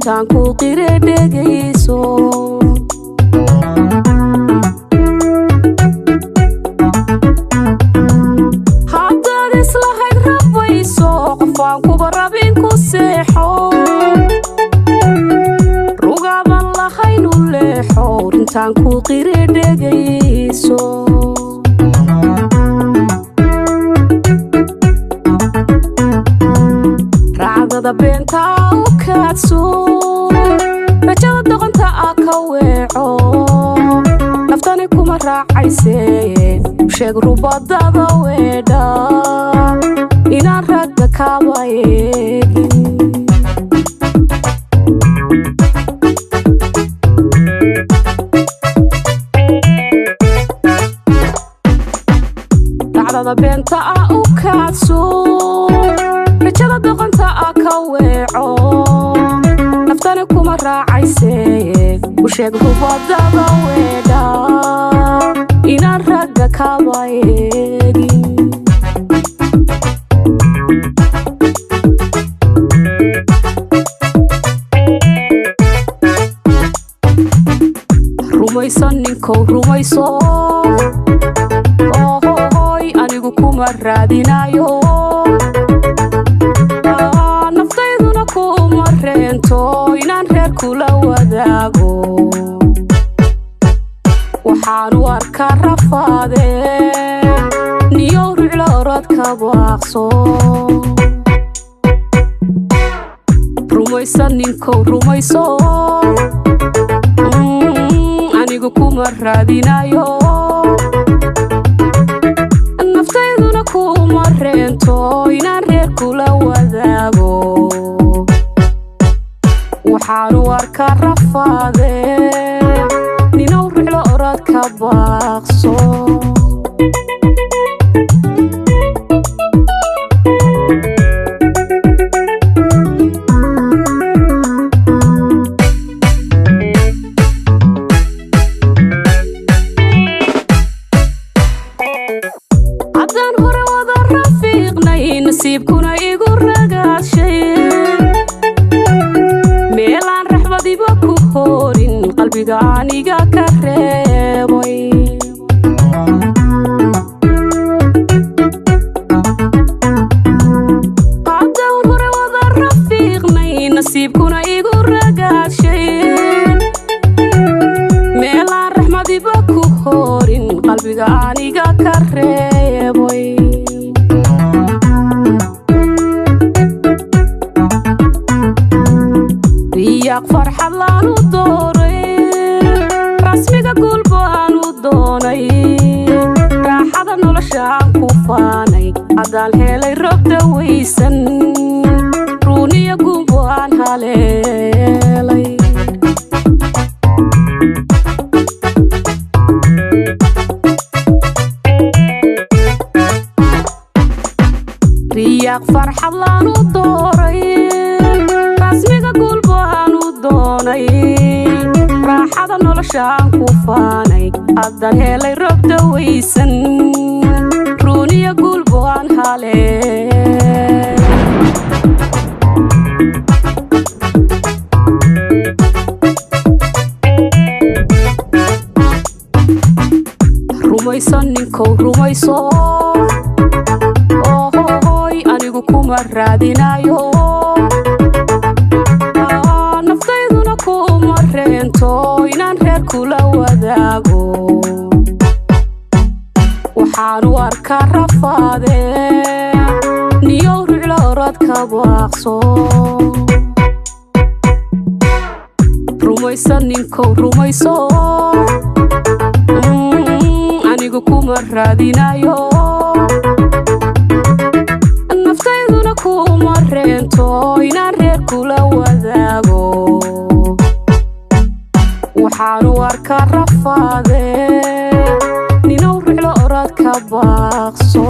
Tanku qire dhegeyso haddaad islahayd rabayso qofaan kuba rabin ku seexo rugaadan lahayn u leexo intaanku qire dhegeyso raacdada beenta u kaadso rajada doqonta ka weeco naftani kuma raacayse sheeg rubadada weedha inaan ragga kaaba eegin racdada beenta u kaadso rajada doqonta ka weeco naftani kuma raacayse sheeg rubadada weedha inaan ragga kaaba eegin rumayso ninkow rumayso ohoy anigu kuma raadinayo naftayduna kuma reento inaan reer kula wadaago waxaan u arkaa rafaade niyow riclo orodka baaqso rumayso ninkow rumayso anigu kuma raadinayo naftayduna kuma reento inaan reer kula wadaago waxaan u arkaa rafaade ninow riclo orodka baaqso haddaan hore wada rafiiqnay nasiibkuna igu ragaashay meelaan raxbadiba ku horin qalbiga aniga ka reebay haddaan hore wada rafiiqnay nasiibkuna igu ragaashay meelaan raxmadiba ku horin qalbiga aniga ka reebay riyaaq farxad laan u dooray rasmiga guul baan u doonay raaxada noloshaan ku faanay haddaan helay roob dawaysan ruuniya guumbo aan haleelay riyaaq farxad laan u dooray rasmiga guul baan u doonay raaxada noloshaan ku faanay haddaan helay roob dawaysan ruuniya guulbo aan haleelay rumayso ninkow rumayso ohoy anigu kuma raadinayo naftayduna kuma reento inaan reer kula wadaago waxaan u arkaa rafaade niyow riclo orodka baaqso rumayso ninkow rumayso anigu kuma raadinayo naftayduna kuma reento inaan reer kula wadaago waxaan u arkaa rafaade ninow riclo orodka baaqso